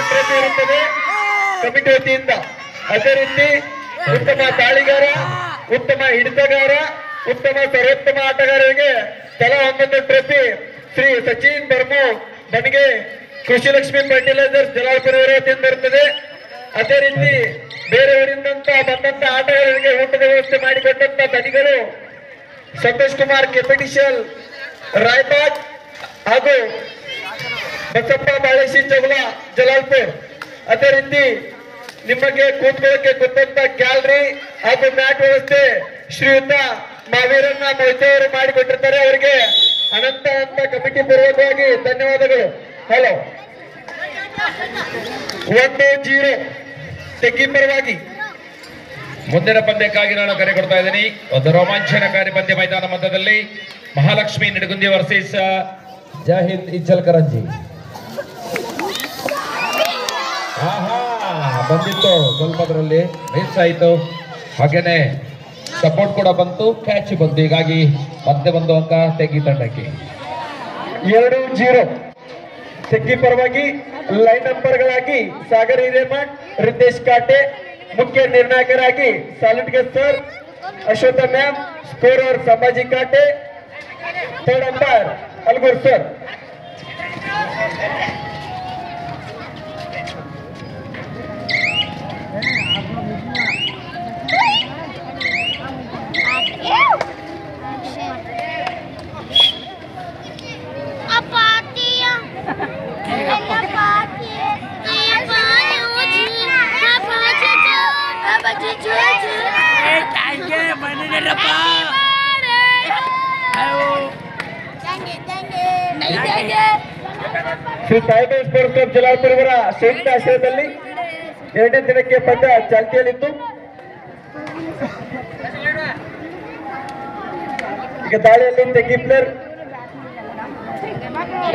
Trophy ಇರುತ್ತದೆ committee ವತಿಯಿಂದ. ಅದೇ ರೀತಿ ಉತ್ತಮ ದಾಳಿಗಾರ, ಉತ್ತಮ ಹಿಡಿತಗಾರ, ಉತ್ತಮ ಸರ್ವೋತ್ತಮ ಆಟಗಾರರಿಗೆ ತಲಾ 11 ಟ್ರೋಫಿ ಶ್ರೀ ಸಚಿನ್ ಬರ್ಮು ಬನಿಗೆ ಕೃಷಿ ಲಕ್ಷ್ಮಿ ಫರ್ಟಿಲೈಸರ್ಸ್ ಜಲಾಲ್ಪುರ ವತಿಯಿಂದ ಇರುತ್ತದೆ. ಅದೇ ರೀತಿ ಬೇರೆಯವರಿಂದ ಬಂದಂತ ಆಟಗಾರರಿಗೆ ಊಟದ ವ್ಯವಸ್ಥೆ ಮಾಡಿಕೊಟ್ಟಂತ ಧನಿಗಳು ಸಂತೋಷ್ ಕುಮಾರ್ ಕೆಪಿಟಿಷಿಯಲ್ ರಾಯಬಾಗ್ ಹಾಗೂ ಬಸಪ್ಪ ಬಾಳೇಶಿ ಚೌಲ ಜಲಾಲ್ಪುರ್. ಅದೇ ರೀತಿ ನಿಮಗೆ ಕೂತ್ಕೊಳ್ಳಕ್ಕೆ ಗೊತ್ತಂತ ಗ್ಯಾಲರಿ ಹಾಗೂ ಮ್ಯಾಟ್ ವ್ಯವಸ್ಥೆ ಶ್ರೀಯುತ ಮಾವೀರನ್ನ ಮೊಯ್ತವರು ಮಾಡಿಕೊಟ್ಟಿರ್ತಾರೆ. ಅವರಿಗೆ ಅನಂತ ಕಮಿಟಿ ಪೂರ್ವಕವಾಗಿ ಧನ್ಯವಾದಗಳು. ಹಲೋ 1-0 ತೆಗಿ ಪರವಾಗಿ ಮುಂದಿನ ಪಂದ್ಯಕ್ಕಾಗಿ ನಾನು ಕರೆ ಕೊಡ್ತಾ ಇದ್ದೀನಿ. ಒಂದು ರೋಮಾಂಚನಕಾರಿ ಪಂದ್ಯ ಮೈದಾನ ಮಧ್ಯದಲ್ಲಿ ಮಹಾಲಕ್ಷ್ಮಿ ನಿಡಗುಂದಿ ವರ್ಸಸ್ ಜಾಹಿದ್ ಇಚ್ಚಲ್ಕರಂಜಿ. ಬಂದಿತ್ತು ಸ್ವಲ್ಪದ್ರಲ್ಲಿ ಮಿಸ್ ಆಯಿತು, ಹಾಗೇನೆ ಸಪೋರ್ಟ್ ಕೂಡ ಬಂತು, ಕ್ಯಾಚ್ ಬಂತು. ಹೀಗಾಗಿ ಮತ್ತೆ ಒಂದು ಅಂಕ ತೆಗಿ ತಂಡಕ್ಕೆ. 2-0 ತೆಗ್ಗಿ ಪರವಾಗಿ ಲೈನ್ ನಂಬರ್ಗಳಾಗಿ ಸಾಗರ್ ಹಿರೇಮಠ್, ರಿತೇಶ್ ಕಾಟೆ, ಮುಖ್ಯ ನಿರ್ಣಾಯಕರಾಗಿ ಸಾಲುಟ್ಗೆ sir, Ashwath ma'am, scorer Sambhaji Kate, third umpire Algur sir. Shri Saibaba sports club Jalalpura ಇವರ ಸಂಯುಕ್ತ ಆಶ್ರಯದಲ್ಲಿ 2ನೇ ದಿನಕ್ಕೆ ಪಂದ್ಯ ಚಾಲ್ತಿಯಲ್ಲಿತ್ತು. ಈಗ ದಾಳಿಯಲ್ಲಿ ತೆಗಿ ಪ್ಲೇಯರ್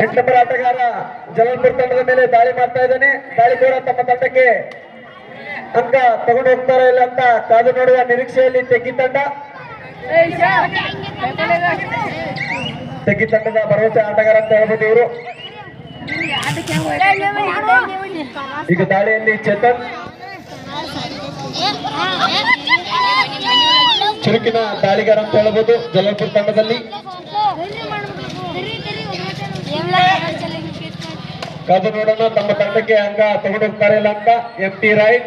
8 ನಂಬರ್ ಆಟಗಾರ ಜಲಾಲ್ಪುರ ತಂಡದ ಮೇಲೆ ದಾಳಿ ಮಾಡ್ತಾ ಇದ್ದಾನೆ. ದಾಳಿಕೋರ ತಮ್ಮ ತಂಡಕ್ಕೆ ಅಂಕ ತಗೊಂಡು ಹೋಗ್ತಾರ ಇಲ್ಲ ಅಂತ ಕಾದು ನೋಡುವ ನಿರೀಕ್ಷೆಯಲ್ಲಿ ತೆಗಿ ತಂಡದ ಭರವಸೆ ಆಟಗಾರ ಅಂತ ಹೇಳ್ಬೋದು ಇವರು. ಈಗ ದಾಳಿಯಲ್ಲಿ ಚೇತನ್ ಚುರುಕಿನ ದಾಳಿಗಾರ ಅಂತ ಹೇಳ್ಬೋದು ಜಲಾಲ್ಪುರ ತಂಡದಲ್ಲಿ. ಕಾದು ನೋಡೋಣ ತಮ್ಮ ತಂಡಕ್ಕೆ ಅಂಕ ತಗೊಂಡು ಹೋಗ್ತಾರೆ ಇಲ್ಲ ಅಂತ. MT ರೈಟ್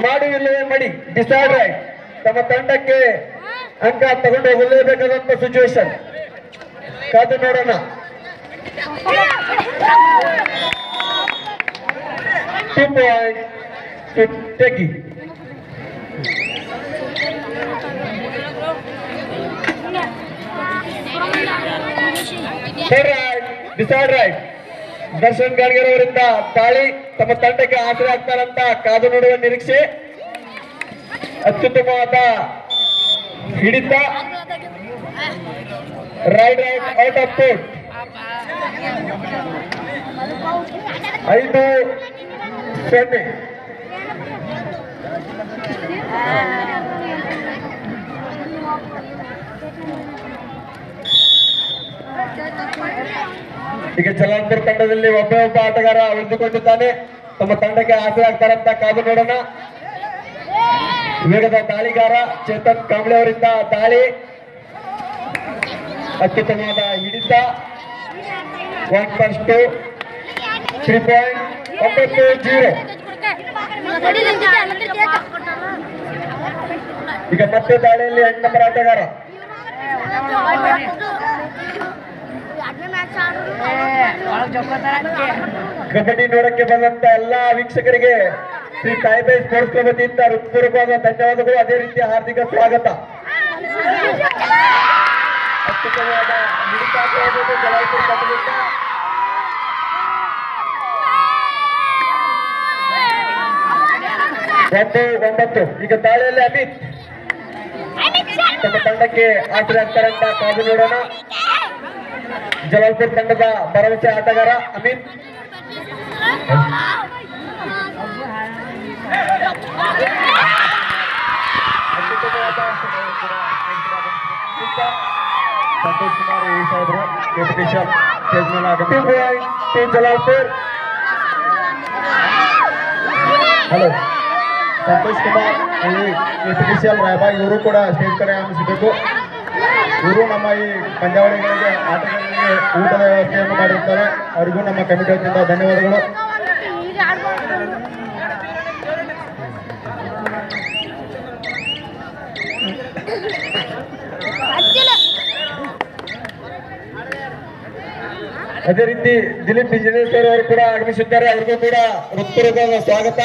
ಮಾಡು ಇಲ್ಲವೇ ಮಡಿ ಡಿಸೈಡ್ ರೈಟ್. ತಮ್ಮ ತಂಡಕ್ಕೆ ಅಂಕ ತಗೊಂಡು ಹೋಗಲೇಬೇಕಾದಂತ ಸಿಚುವೇಶನ್. ಕಾದು ನೋಡೋಣ. 2 ಪಾಯಿಂಟ್ ತೆಗಿ. ಡಿಸೈಡ್ ರೈಟ್ ದರ್ಶನ್ ಗಾಡ್ಗರ್ ಅವರಿಂದ ದಾಳಿ ತಮ್ಮ ತಂಡಕ್ಕೆ ಆಸರೆ ಆಗ್ತಾರಂತ ಕಾದು ನೋಡುವ ನಿರೀಕ್ಷೆ. ಅತ್ಯುತ್ತಮವಾದ ಹಿಡಿತ. Right out of court. 5-0. ಈಗ ಜಲಾಲ್ಪುರ ತಂಡದಲ್ಲಿ ಒಬ್ಬ ಆಟಗಾರ ಉಳಿದುಕೊಂಡಿದ್ದಾನೆ. ತಮ್ಮ ತಂಡಕ್ಕೆ ಆಸರೆ ಆಗ್ತಾರಂತ ಕಾದು ನೋಡೋಣ. ವೇಗದ ದಾಳಿಗಾರ ಚೇತನ್ ಕಾಂಬ್ಳೆ ಅವರಿಂದ ದಾಳಿ. ಅತ್ಯುತ್ತಮವಾದ ಹಿಡಿತ. 1+2 3 ಪಾಯಿಂಟ್ 9-0. ಈಗ ಮತ್ತೆ ದಾಳಿಯಲ್ಲಿ 8 ನಂಬರ್ ಆಟಗಾರ ಕಬಡ್ಡಿ ನೋಡಕ್ಕೆ ಬಂದಂತ ಎಲ್ಲಾ ವೀಕ್ಷಕರಿಗೆ ಶ್ರೀ ಸಾಯಿಬಾಬಾ ಸ್ಪೋರ್ಟ್ಸ್ ಕ್ಲಬ್ ವತಿಯಿಂದ ಹೃತ್ಪೂರ್ವಕವಾದ ಧನ್ಯವಾದಗಳು. ಅದೇ ರೀತಿಯ ಹಾರ್ದಿಕ ಸ್ವಾಗತ. ಅತ್ಯುತ್ತಮವಾದ ಹಿಡಿತ ಜಲಾಲ್ಪುರ ತಂಡದಿಂದ. ಒಂದು 9. ಈಗ ದಾಳಿಯಲ್ಲಿ ಅಮಿತ್ ತಮ್ಮ ತಂಡಕ್ಕೆ ಆಸರೆ ಆಗ್ತಾರಂತ ಕಾದು ನೋಡೋಣ. ಜಲಾಲ್ಪುರ ತಂಡದ ಭರವಸೆ ಆಟಗಾರ ಅಮಿತ್. ಸಂತೋಷ್ ಕುಮಾರ್ ಈ ಸಾಹೇಬರು ಕೆಪಿಟಿಷನ್ ಸ್ಟೇಜ್ ಮೇಲೆ ಆಗಮಿಸಿ ಜಲಾಲ್ಪುರ್. ಹಲೋ, ಸಂತೋಷ್ ಕುಮಾರ್ ಕೆಪಿಟಿಷನ್ ರಾಯಬಾಗ್ ಇವರು ಕೂಡ ಸ್ಟೇಜ್ ಕಡೆ ಆಗಮಿಸಬೇಕು. ಇವರು ನಮ್ಮ ಈ ಪಂದ್ಯಾವಳಿಗಳಿಗೆ ಆಟಗಾರರಿಗೆ ಊಟದ ವ್ಯವಸ್ಥೆಯನ್ನು ಮಾಡಿರ್ತಾರೆ. ಅವರಿಗೂ ನಮ್ಮ ಕಮಿಟಿ ವತಿಯಿಂದ ಧನ್ಯವಾದಗಳು. ಅದೇ ರೀತಿ ದಿಲೀಪ್ ಇಂಜಿನಿಯರ್ ಸರ್ ಅವರು ಕೂಡ ಆಗಮಿಸಿದ್ದಾರೆ. ಅವರಿಗೂ ಕೂಡ ಹೃತ್ಪೂರ್ವಕ ಸ್ವಾಗತ.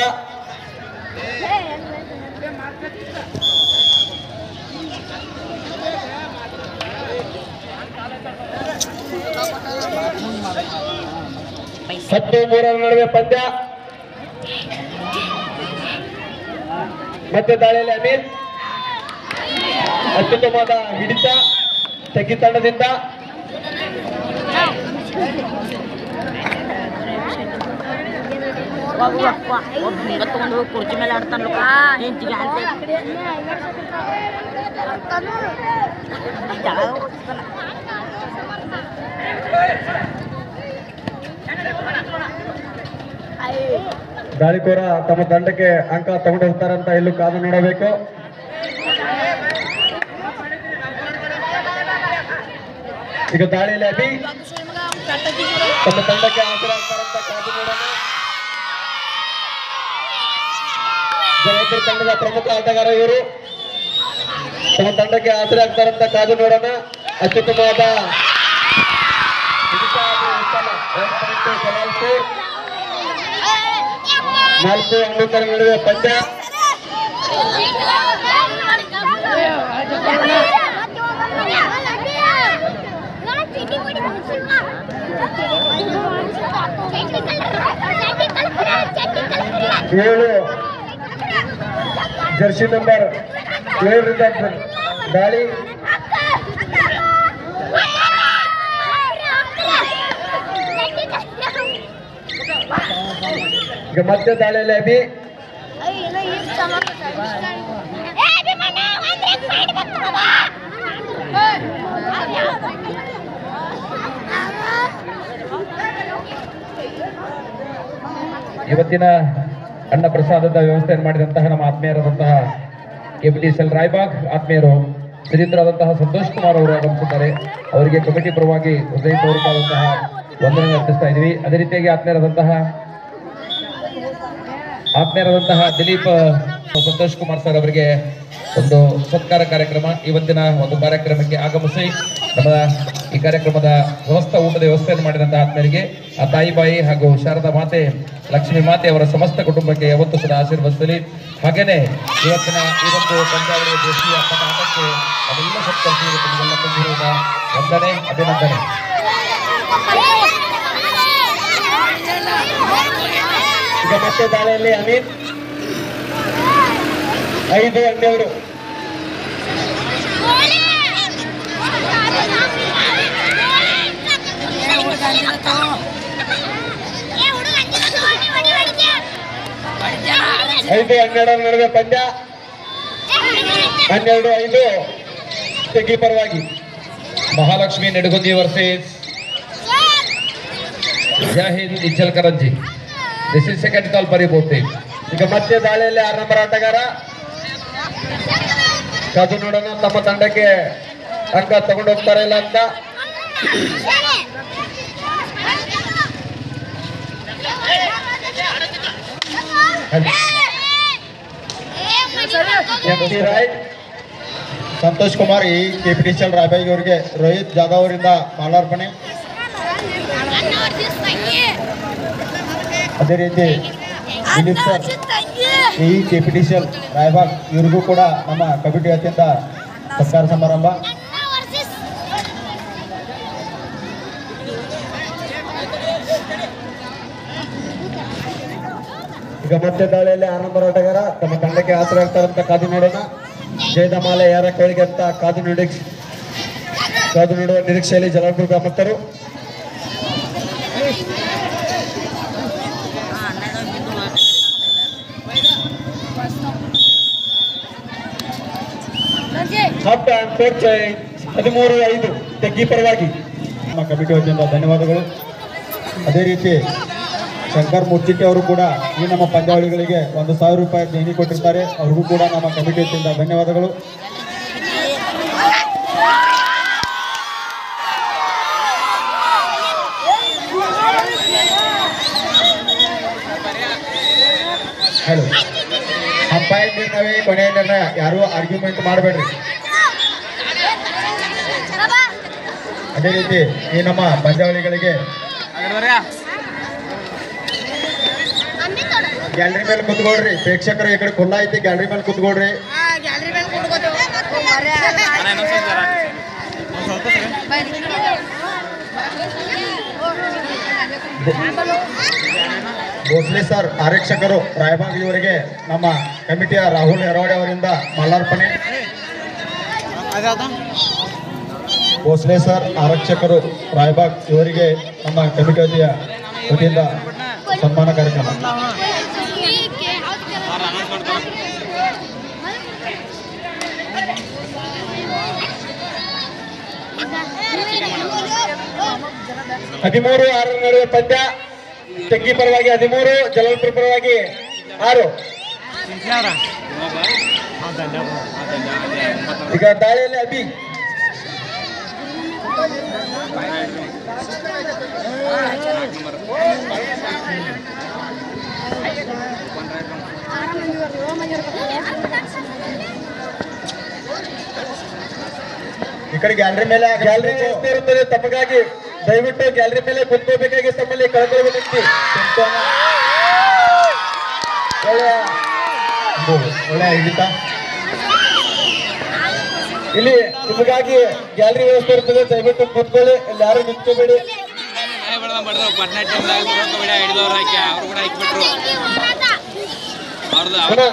ಹತ್ತು ಮೂರರ ನಡುವೆ ಪಂದ್ಯ. ಮತ್ತೆ ದಾಳಿಯಲ್ಲಿ ಅಮೀರ್ ಅತ್ಯುತ್ತಮವಾದ ಹಿಡಿತ ತೆಗಿ ತಂಡದಿಂದ. ತಗೊಂಡು ಕುರ್ಚಿ ಮೇಲೆ ಆಡ್ತಾನಲ್ಲ ದಾಳಿಕೋರ ತಮ್ಮ ತಂಡಕ್ಕೆ ಅಂಕ ತಗೊಂಡು ಹೋಗ್ತಾರಂತ ಇಲ್ಲೂ ಕಾದು ನೋಡಬೇಕು. ಈಗ ದಾಳಿಯಲ್ಲಿ ಅಭಿ ತಮ್ಮ ತಂಡಕ್ಕೆ ಆಸರಾಗ್ತಾರಂತ ಕಾದು ನೋಡೋಣ. ಜವಾಬ್ದಾರಿ ತಂಡದ ಪ್ರಮುಖ ಆಟಗಾರ ಇವರು. ತಮ್ಮ ತಂಡಕ್ಕೆ ಆಸರೆ ಆಗ್ತಾರಂತ ಕಾದು ನೋಡೋಣ. ಅತ್ಯುತ್ತಮವಾದ ನಾಲ್ಕು ಅಂಕಗಳ ನಡುವೆ ಪಂದ್ಯ. ಏಳು ಜರ್ಸಿ ನಂಬರ್ 7ರಿಂದ ದಾಳಿ. ಈಗ ಮತ್ತೆ ದಾಳಿಯಲ್ಲಿ ಅಭಿ. ಇವತ್ತಿನ ಅನ್ನ ಪ್ರಸಾದದ ವ್ಯವಸ್ಥೆಯನ್ನು ಮಾಡಿದಂತಹ ನಮ್ಮ ಆತ್ಮೀಯರಾದಂತಹ ಕೆಪಿಟಿಸಿಎಲ್ ರಾಯಬಾಗ್ ಆತ್ಮೀಯರು ಶ್ರೀಧರಾದಂತಹ ಸಂತೋಷ್ ಕುಮಾರ್ ಅವರು ಆಗಮಿಸಿದ್ದಾರೆ. ಅವರಿಗೆ ಕಮಿಟಿ ಪರವಾಗಿ ಹೃದಯಪೂರ್ವಕವಾದಂತಹ ವಂದನೆ ಅರ್ಪಿಸ್ತಾ ಇದ್ವಿ. ಅದೇ ರೀತಿಯಾಗಿ ಆತ್ಮೀಯರಾದಂತಹ ದಿಲೀಪ್ ಸಂತೋಷ್ ಕುಮಾರ್ ಸರ್ ಅವರಿಗೆ ಒಂದು ಸತ್ಕಾರ ಕಾರ್ಯಕ್ರಮ. ಇವತ್ತಿನ ಒಂದು ಕಾರ್ಯಕ್ರಮಕ್ಕೆ ಆಗಮಿಸಿ ನಮ್ಮ ಈ ಕಾರ್ಯಕ್ರಮದ ಊಟದ ವ್ಯವಸ್ಥೆಯನ್ನು ಮಾಡಿದಂತಹ ಆತ್ಮೀಯರಿಗೆ ಆ ತಾಯಿಬಾಯಿ ಹಾಗೂ ಶಾರದಾ ಮಾತೆ ಲಕ್ಷ್ಮೀ ಮಾತೆ ಅವರ ಸಮಸ್ತ ಕುಟುಂಬಕ್ಕೆ ಯಾವತ್ತೂ ಸದಾ ಆಶೀರ್ವದಿಸಲಿ. ಹಾಗೇನೆ ಇವತ್ತಿನ ಈ ಒಂದು ಪಂದ್ಯಾವಳಿಯ ದೇಶೀಯ ಆಟಕ್ಕೆ ಅದೆಲ್ಲ ಸತ್ಕರಿಸಿ ನಿಮಗೆಲ್ಲ ತಂದಿರುವ ವಂದನೆ, ಅಭಿನಂದನೆ. ಈಗ ಮತ್ತೆ ದಾಳಿಯಲ್ಲಿ ಅಮೀರ್ 5-12. ಐದು 12 ನಡುವೆ ಪಂದ್ಯ. 12-5 ತೆಗಿ ಪರವಾಗಿ. Mahalakshmi Nidagundi versus Zahid Ichalkaranji. This is second call for both team. ಈಗ ಮತ್ತೆ ದಾಳಿಯಲ್ಲಿ 6 ನಂಬರ್ ಆಟಗಾರ. ಕಾದು ನೋಡೋಣ ತಮ್ಮ ತಂಡಕ್ಕೆ ಅಂಕ ತಗೊಂಡು ಹೋಗ್ತಾರೆ ಇಲ್ಲ ಅಂತ. ಸಂತೋಷ್ ಕುಮಾರ್ ಈ ಕೆಪಿಟಿಸಿಎಲ್ ರಾಯಬಾಗ್ ಅವರಿಗೆ ರೋಹಿತ್ ಜಾಧವ್ ಅವರಿಂದ ಮಾಲಾರ್ಪಣೆ. ಅದೇ ರೀತಿ ದಿಲೀಪ್ ಸರ್ ಈ ಕೆಪಿಟಿಸಿಎಲ್ ರಾಯಬಾಗ್ ಇವ್ರಿಗೂ ಕೂಡ ನಮ್ಮ ಕಮಿಟಿ ವತಿಯಿಂದ ಸತ್ಕಾರ ಸಮಾರಂಭ. ಈಗ ಮತ್ತೆ ದಾಳಿಯಲ್ಲಿ 6 ನಂಬರ್ ಆಟಗಾರ ತಮ್ಮ ತಂಡಕ್ಕೆ ಆಸರೆ ಆಗ್ತಾರಂತ ಕಾದು ನೋಡೋಣ. ಜಯದ ಮಾಲೆ ಯಾರ ಕೋಳಿಗೆ ಅಂತ ಕಾದು ನೋಡುವ ನಿರೀಕ್ಷೆಯಲ್ಲಿ ಜಲಾಲ್ಪುರ ಗ್ರಾಮಸ್ಥರು. ಹಾಫ್ ಟೈಮ್ 13-5 ತೆಗ್ಗಿ ಪರವಾಗಿ ನಮ್ಮ ಕಮಿಟಿ ವತಿಯಿಂದ ಧನ್ಯವಾದಗಳು. ಅದೇ ರೀತಿ ಶಂಕರ್ ಮುಚ್ಚಿಟ್ಟಿ ಅವರು ಕೂಡ ಈ ನಮ್ಮ ಪಂದ್ಯಾವಳಿಗಳಿಗೆ 1,000 ರೂಪಾಯಿ ದೇಣಿಗೆ ಕೊಟ್ಟಿರ್ತಾರೆ. ಅವ್ರಿಗೂ ಕೂಡ ನಮ್ಮ ಕಮಿಟಿ ವತಿಯಿಂದ ಧನ್ಯವಾದಗಳು. ಹಲೋ, ಅಂಪೈರ್ ನಿರ್ಣಯ ಕೊನೆಯ ನಿರ್ಣಯ, ಯಾರು ಆರ್ಗ್ಯುಮೆಂಟ್ ಮಾಡಬೇಡ್ರಿ. ಅದೇ ರೀತಿ ಈ ನಮ್ಮ ಪಂದ್ಯಾವಳಿಗಳಿಗೆ ಗ್ಯಾಲರಿ ಮೇಲೆ ಕುತ್ಕೊಳ್ರಿ. ಪ್ರೇಕ್ಷಕರು ಈ ಕಡೆ ಖುಲ್ಲಾ ಐತಿ, ಗ್ಯಾಲರಿ ಮೇಲೆ ಕುತ್ಕೊಳ್ರಿ. ಭೋಸ್ಲೆ ಸರ್ ಆರಕ್ಷಕರು ರಾಯಬಾಗ್ ಇವರಿಗೆ ನಮ್ಮ ಕಮಿಟಿಯ ರಾಹುಲ್ ಹೆರವಾಡೆ ಅವರಿಂದ ಮಾಲಾರ್ಪಣೆ. ಭೋಸ್ಲೆ ಸರ್ ಆರಕ್ಷಕರು ರಾಯಬಾಗ್ ಇವರಿಗೆ ನಮ್ಮ ಕಮಿಟಿ ವತಿಯಿಂದ ಸನ್ಮಾನ ಕಾರ್ಯಕ್ರಮ. ಹದಿಮೂರು 6 ನಡುವೆ ಪಂದ್ಯ. ತೆಗ್ಗಿ ಪರವಾಗಿ 13, ಜಲಾಲ್ಪುರ ಪರವಾಗಿ 6. ಈಗ ದಾಳಿಯಲ್ಲಿ ಅಭಿ ಈ ಕಡೆ ಗ್ಯಾಲರಿ ಮೇಲೆ ಗ್ಯಾಲರಿ ಇರುತ್ತದೆ. ತಮಗಾಗಿ ದಯವಿಟ್ಟು ಗ್ಯಾಲರಿ ಮೇಲೆ ಕುತ್ಕೋಬೇಕಾಗಿ ತಮ್ಮಲ್ಲಿ ಕಳೆದುಕೊಳ್ಳಿ. ಒಳ್ಳೆಯ ಹಿಡಿತ. ಇಲ್ಲಿ ನಿಮಗಾಗಿ ಗ್ಯಾಲರಿ ವ್ಯವಸ್ಥೆ ಇರ್ತದೆ, ದಯವಿಟ್ಟು ಕೂತ್ಕೊಳ್ಳಿ. ಇಲ್ಲಿ ಯಾರು ನಿಂತ್ಕೋಬೇಡಿ.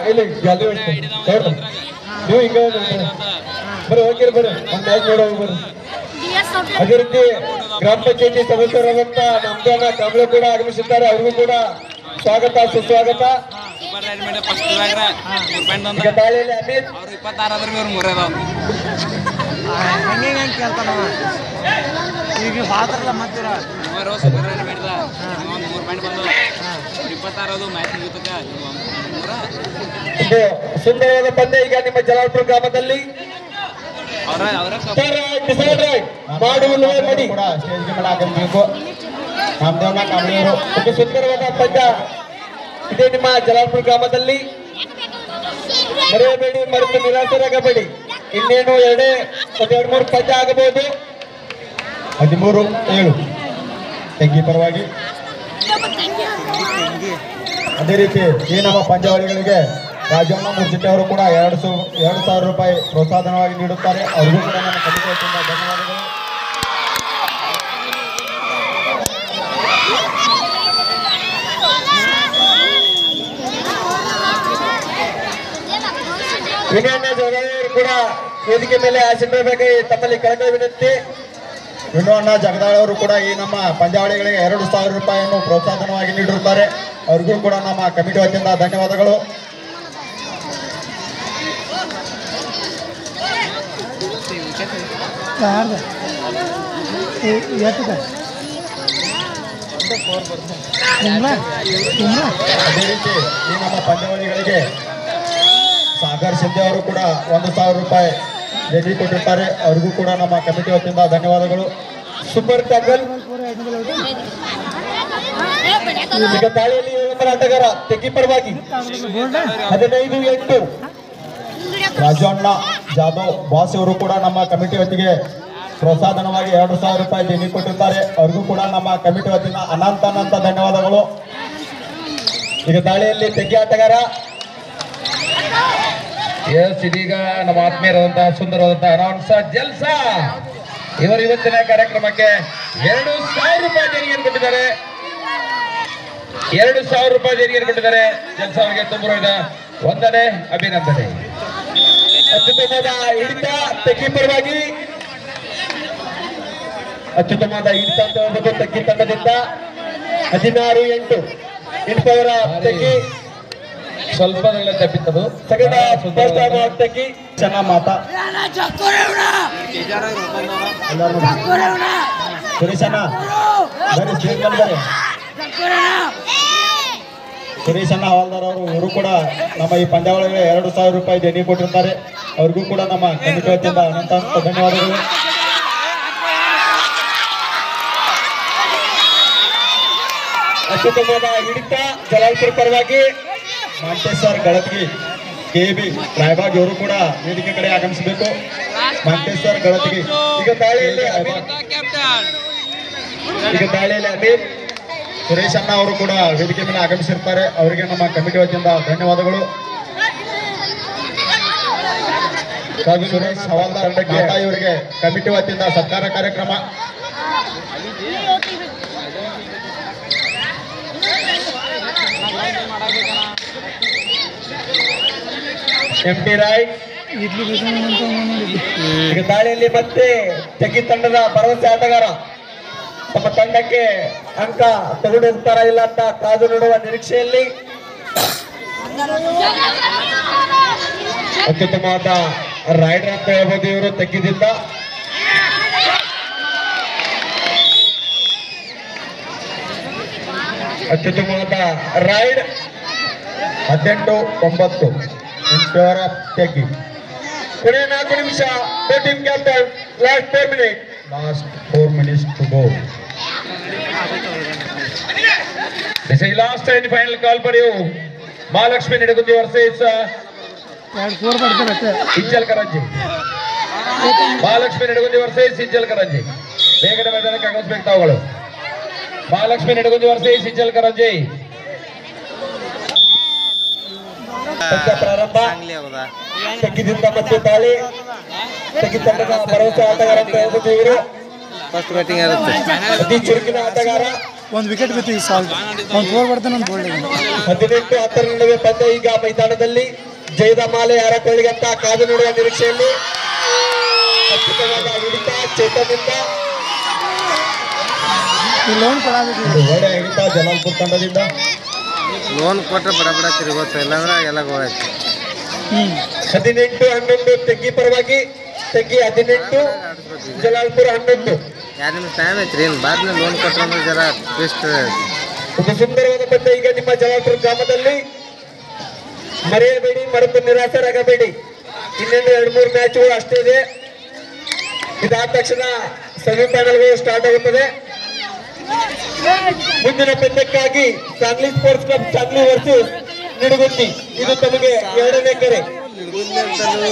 ಇಲ್ಲಿ ಗ್ಯಾಲರಿ ವ್ಯವಸ್ಥೆ ನೀವು ಹಿಂಗ ಬರ್ರಿ, ಹೋಗಿರಿ ಬರ್ರಿ, ಒಂದು ಮ್ಯಾಚ್ ನೋಡೋಗಿ ಬರ್ರಿ. ಅದೇ ರೀತಿ ಗ್ರಾಮ ಪಂಚಾಯತಿ ಸದಸ್ಯರಾದಂತ ನಮ್ದನ್ನ ಕಾಂಬ್ಳೆ ಕೂಡ ಆಗಮಿಸಿದ್ದಾರೆ. ಅವ್ರಿಗೂ ಕೂಡ ಸ್ವಾಗತ ಸುಸ್ವಾಗತ. ಈಗ ದಾಳಿಯಲ್ಲಿ ಅಮಿತ್ ಸುಂದರವಾದ ಪಂದ್ಯ ಈಗ ನಿಮ್ಮ ಜಲಾಲ್ಪುರ ಗ್ರಾಮದಲ್ಲಿ ಕೂಡ ಸ್ಟೇಜ್ಗೆ ಮೇಲೆ ಆಗಬೇಕು. ರಾಮದೇವ್ನ ಕಾಂಬ್ಳೆಯವರು ಸುಂದರವಾದ ಪಂದ್ಯ ಇದೇ ನಿಮ್ಮ ಜಲಾಲ್ಪುರ ಗ್ರಾಮದಲ್ಲಿ. ಮರೆಯಬೇಡಿ, ಮರೆತು ನಿರಾಸರಾಗಬೇಡಿ. ಇನ್ನೇನು 2-3 ಪಂದ್ಯ ಆಗಬಹುದು. 13-7 ತೆಗ್ಗಿ ಪರವಾಗಿ. ಅದೇ ರೀತಿ ಈ ನಮ್ಮ ಪಂದ್ಯಾವಳಿಗಳಿಗೆ ರಾಜಣ್ಣ ಮುರ್ಜಿಟ್ಟಿ ಅವರು ಕೂಡ 2,000 ರೂಪಾಯಿ ಪ್ರೋತ್ಸಾಹಧನವಾಗಿ ನೀಡುತ್ತಾರೆ. ಅವ್ರಿಗೂ ಕೂಡ ನಮ್ಮ ಕಮಿಟಿ ವತಿಯಿಂದ ಧನ್ಯವಾದಗಳು. ವಿನಯಣ್ಣ ಜಗದಾಳ್ ಕೂಡ ವೇದಿಕೆ ಮೇಲೆ ಆಸೀನರಾಗಬೇಕಾಗಿ ತಮ್ಮಲ್ಲಿ ಕಳಕಳಿ ವಿನಂತಿ. ವಿನೋಣ್ಣ ಜಗದಾಳ್ ಅವರು ಕೂಡ ಈ ನಮ್ಮ ಪಂದ್ಯಾವಳಿಗಳಿಗೆ 2,000 ರೂಪಾಯಿಯನ್ನು ಪ್ರೋತ್ಸಾಹಧನವಾಗಿ ನೀಡಿರುತ್ತಾರೆ. ಅವ್ರಿಗೂ ಕೂಡ ನಮ್ಮ ಕಮಿಟಿ ವತಿಯಿಂದ ಧನ್ಯವಾದಗಳು. ಅದೇ ರೀತಿ ಈ ನಮ್ಮ ಪಂದ್ಯಾವಳಿಗಳಿಗೆ ಸಾಗರ್ ಸಿದ್ದೆ ಅವರು ಕೂಡ 1,000 ರೂಪಾಯಿ ದೇಣಿಗೆ ಕೊಟ್ಟಿರ್ತಾರೆ. ಅವ್ರಿಗೂ ಕೂಡ ನಮ್ಮ ಕಮಿಟಿ ವತಿಯಿಂದ ಧನ್ಯವಾದಗಳು. ಸೂಪರ್ ಟ್ಯಾಕಲ್ ಈಗ ದಾಳಿಯಲ್ಲಿ 7 ಆಟಗಾರ ತೆಗ್ಗಿ ಪರವಾಗಿ 15-8 ರಾಜಣ್ಣ ಜಾಧವ್ ಬಾಸ್ ಅವರು ಕೂಡ ನಮ್ಮ ಕಮಿಟಿ ವತಿಗೆ ಪ್ರೋತ್ಸಾಹಧನವಾಗಿ 2,000 ರೂಪಾಯಿ ದೇಣಿಗೆ ಕೊಟ್ಟಿರ್ತಾರೆ. ಅವ್ರಿಗೂ ಕೂಡ ನಮ್ಮ ಕಮಿಟಿ ವತಿಯಿಂದ ಅನಂತ ಧನ್ಯವಾದಗಳು. ಈಗ ದಾಳಿಯಲ್ಲಿ ತೆಗ್ಗಿ ಆಟಗಾರ ಇದೀಗ ನಮ್ಮ ಆತ್ಮೀಯರಾದಂತಹ ಸುಂದರವಾದಂತಹ ಅನೌನ್ಸರ್ ಜಲ್ಸಾ ಇವರು ಇವತ್ತಿನ ಕಾರ್ಯಕ್ರಮಕ್ಕೆ 2,000 ರೂಪಾಯಿ ದೇಣಿಗೆಯನ್ನು ಕೊಟ್ಟಿದ್ದಾರೆ. 2,000 ರೂಪಾಯಿ ದೇಣಿಗೆಯನ್ನು ಕೊಟ್ಟಿದ್ದಾರೆ. ಜಲ್ಸಾ ಅವರಿಗೆ ತುಂಬ ವಂದನೆ, ಅಭಿನಂದನೆ. ಅತ್ಯುತ್ತಮವಾದ ಹಿಡಿತ ತೆಗ್ಗಿ ಪರವಾಗಿ, ಅತ್ಯುತ್ತಮವಾದ ಹಿಡಿತ ಅಂತ ಹೇಳ್ಬೋದು ತೆಗ್ಗಿ ತಂಡದಿಂದ. 16-8 ಇನ್ಪವರ ತೆಗ್ಗಿ ಸ್ವಲ್ಪದಲ್ಲೇ ತಪ್ಪಿತ್ತದು. ಸೆಕೆಂಡ್ ಫಸ್ಟ್ ಟೈಮ್ ತೆಗಿ ಚೆನ್ನಾಗಿ ಮಾತಾ ಸುರೇಶಣ್ಣ ಬರೀ ಸ್ಟೇಜ್ ಮೇಲೆ ಬರ್ರಿ. ಸುರೇಶಣ್ಣ ಹವಾಲ್ದಾರ್ ಅವರು ಇವರು ಕೂಡ ನಮ್ಮ ಈ ಪಂದ್ಯಾವಳಿಗೆ 2,000 ರೂಪಾಯಿ ದೇಣಿಗೆ ಕೊಟ್ಟಿರ್ತಾರೆ. ಅವ್ರಿಗೂ ಕೂಡ ನಮ್ಮ ಕಮಿಟಿ ವತಿಯಿಂದ ಅನಂತ ಧನ್ಯವಾದಗಳು. ಅತ್ಯುತ್ತಮವಾದ ಹಿಡಿತ ಜಲಾಲ್ಪುರ ಪರವಾಗಿ ಮಾಂಟೇಶ್ವರ್ ಗಳತ್ಗಿ ಕೆಬಿ ರಾಯಬಾಗ್ ಇವರು ಕೂಡ ವೇದಿಕೆ ಕಡೆ ಆಗಮಿಸಬೇಕು. ಮಾಂಟೇಶ್ವರ್ ಗಳತ್ಗಿ ಈಗ ದಾಳಿಯಲ್ಲಿ ಅಮೀರ್ ಸುರೇಶ್ ಅಣ್ಣ ಅವರು ಕೂಡ ವೇದಿಕೆ ಮೇಲೆ ಆಗಮಿಸಿರ್ತಾರೆ. ಅವರಿಗೆ ನಮ್ಮ ಕಮಿಟಿ ವತಿಯಿಂದ ಧನ್ಯವಾದಗಳು. ಸುರೇಶ್ ಹವಾಲ್ದಾರ್ ಮಾತಾ ಇವರಿಗೆ ಕಮಿಟಿ ವತಿಯಿಂದ ಸತ್ಕಾರ ಕಾರ್ಯಕ್ರಮ. ಎಂಟಿ ರಾಯ್ ಈಗ ದಾಳಿಯಲ್ಲಿ ಮತ್ತೆ ತೆಗಿ ತಂಡದ ಭರವಸೆ ಆಟಗಾರ ತಮ್ಮ ತಂಡಕ್ಕೆ ಅಂಕ ತೆಗೆದುಕೊಳ್ತಾರ ಇಲ್ಲ ಅಂತ ಕಾದು ನೋಡುವ ನಿರೀಕ್ಷೆಯಲ್ಲಿ ಅತ್ಯುತ್ತಮವಾದ ರೈಡರ್ ಅಂತ ಹೇಳ್ಬೋದು ಇವರು ತೆಗ್ಗಿದಿಂದ. ಅತ್ಯುತ್ತಮವಾದ ರೈಡ್ 18-9 ಇನ್ ಫೇವರ್ ಆಫ್ ತೆಗ್ಗಿ. ಕೊನೆಯ 4 ನಿಮಿಷ team captain last 4 minutes to go. This is last and final call for you. Mahalakshmi Nidagundi versus Injal Karanji. Mahalakshmi Nidagundi versus Injal Karanji. ಬೇಗನೆ ಮೈದಾನಕ್ಕೆ ಆಗಮಿಸಬೇಕು ತಾವುಗಳು. ಮಹಾಲಕ್ಷ್ಮಿ ನಿಡಗುಂದಿ ವರ್ಸಸ್ ಇಂಜಲ್ ಕರಂಜಿ. ಪ್ರಾರಂಭ ತೆಗ್ಗಿದಿಂದ ಮತ್ತೆ ದಾಳಿ. ತೆಗಿ ತಂಡದ ಭರವಸೆ ಆಟಗಾರ ಅಂತ ಹೇಳ್ಬೋದು ಇವರು. ಫಸ್ಟ್ ಬ್ಯಾಟಿಂಗ್ ಇರುತ್ತೆ. ಅತಿ ಚುರುಕಿನ ಆಟಗಾರ. ಒಂದು ವಿಕೆಟ್ ಬಿತ್ತು ಈಗ ಸಾಲ್ಟ್ ಒಂದು 4 ಬರ್ತಾನೆ ಒಂದು ಬೋಲ್ಡ್. 18-10 ನಡುವೆ ಪಂದ್ಯ ಈಗ ಮೈದಾನದಲ್ಲಿ. ಜಯದ ಮಾಲೆ ಯಾರ ಕೊಳ್ಳಿಗೆ ಅಂತ ಕಾದು ನೋಡುವ ನಿರೀಕ್ಷೆಯಲ್ಲಿ ಅದ್ಭುತವಾದ ಹಿಡಿತ ಚೇತನಿಂದ ಲೋನ್ ಕೊಡಬೇಕು. ಒಳ್ಳೆ ಹಿಡಿತ ಜಲಾಲ್ಪುರ್ ತಂಡದಿಂದ. ಲೋನ್ ಕೊಟ್ಟರೆ ಬಡ ಬಡ ತಿರುಗುತ್ತೆ, ಇಲ್ಲಾಂದ್ರೆ ಎಲ್ಲ ಗೋಳಾಯ್ತು. 18-11 ತೆಗ್ಗಿ ಪರವಾಗಿ. ತೆಗ್ಗಿ 18, ಜಲಾಲ್ಪುರ 11. 2 ನಿಮಿಷ ಟೈಮ್ ಐತ್ರಿ. ಏನು ಬಾದ್ಮೇಲೆ ಲೋನ್ ಕೊಟ್ಟರೆ ಅಂದ್ರೆ ಜರ ಟ್ವಿಸ್ಟ್. ಒಂದು ಸುಂದರವಾದ ಪಂದ್ಯ ಈಗ ನಿಮ್ಮ ಜಲಾಲ್ಪುರ ಗ್ರಾಮದಲ್ಲಿ. ಮರೆಯಬೇಡಿ, ಮರೆತು ನಿರಾಸರಾಗಬೇಡಿ. ಇನ್ನೊಂದು 2-3 ಮ್ಯಾಚ್ಗಳು ಅಷ್ಟೇ ಇದೆ. ಇದಾದ ತಕ್ಷಣ ಸೆಮಿಫೈನಲ್ಗಳು ಸ್ಟಾರ್ಟ್ ಆಗುತ್ತದೆ. ಮುಂದಿನ ಪಂದ್ಯಕ್ಕಾಗಿ Sangli sports club Sangli versus Nidagundi, ಇದು ತಮಗೆ 2ನೇ ಕರೆ.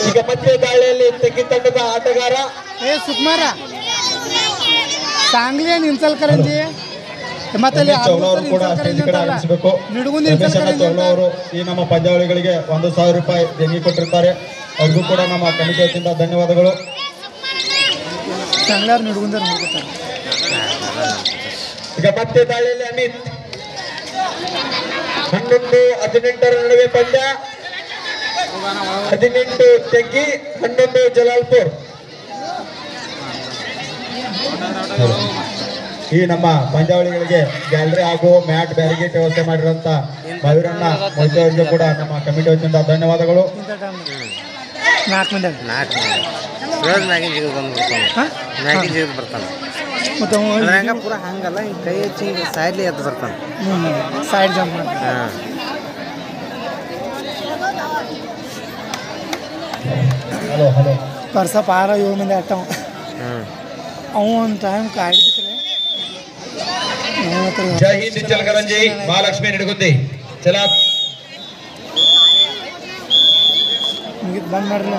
ಈಗ ಮತ್ತೆ ದಾಳಿಯಲ್ಲಿ ತೆಗ್ಗಿ ತಂಡದ ಆಟಗಾರ ಸುಕುಮಾರ ಸಾಂಗ್ಲಿ ನಿಂಚಲ್ ಕರಂಜಿ ಮತ್ತೆ ಚೌಲವರು ಕೂಡ ಸ್ಟೇಜ್ ಕಡೆ ಆಗಮಿಸಬೇಕು. ಚೌಲವರು ಈ ನಮ್ಮ ಪಂದ್ಯಾವಳಿಗಳಿಗೆ 1,000 ರೂಪಾಯಿ ದೇಣಿಗೆ ಕೊಟ್ಟಿರ್ತಾರೆ. ಅವ್ರಿಗೂ ಕೂಡ ನಮ್ಮ ಕಮಿಟಿ ವತಿಯಿಂದ ಧನ್ಯವಾದಗಳು. ಸಂಗ್ಲಾರ್ ನಿಡಗುಂದರ್ ಹೋಗುತ್ತಾರೆ. ಈಗ ಮತ್ತೆ ದಾಳಿಯಲ್ಲಿ ಅಮಿತ್. 11-18 ನಡುವೆ ಪಂದ್ಯ. 18 ತೆಗ್ಗಿ, 11 ಜಲಾಲ್ಪುರ್. ಈ ನಮ್ಮ ಪಂದ್ಯಾವಳಿಗಳಿಗೆ ಗ್ಯಾಲರಿ ಹಾಗೂ ಮ್ಯಾಟ್ ಬ್ಯಾರಿಗೇಟ್ ವ್ಯವಸ್ಥೆ ಮಾಡಿರುವಂತ ಮಯೂರಣ್ಣ ಮೊಯ್ತವರಿಗೆ ಕೂಡ ನಮ್ಮ ಕಮಿಟಿ ವತಿಯಿಂದ ಧನ್ಯವಾದಗಳು. 4 ಮಂದಿ ರೋಜ್ ಮ್ಯಾಗಿನ ಜಿಗಿದು ಬಂದ್ಬಿಡ್ತಾನೆ. ಮ್ಯಾಗಿನ ಜಿಗಿದು ಬರ್ತಾನೆ. ಮತ್ತೆ ಹಂಗ ಪೂರ ಹಂಗಲ್ಲ, ಹಿಂಗೆ ಕೈ ಹೆಚ್ಚಿ ಹಿಂಗೆ ಸೈಡ್ಲಿ ಎದ್ದು ಬರ್ತಾನೆ. ಸೈಡ್ ಜಂಪ್ ಮಾಡಿ. ಹಾಂ ಹಲೋ ಪರ್ಸ ಪಾರ 7 ಮಂದಿ ಆಡ್ತಾವ. ಅವು ಒಂದು ಟೈಮ್ ಕಾಯ್ದಿಕ್ರೆ ಜೈ ಹಿಂದ್ ಇಂಜಲ್ ಕರಂಜಿ. ಮಹಾಲಕ್ಷ್ಮಿ ನಿಡಗುಂದಿ ಚಲಾ ಬಂದ್ ಮಾಡ್ರಿ.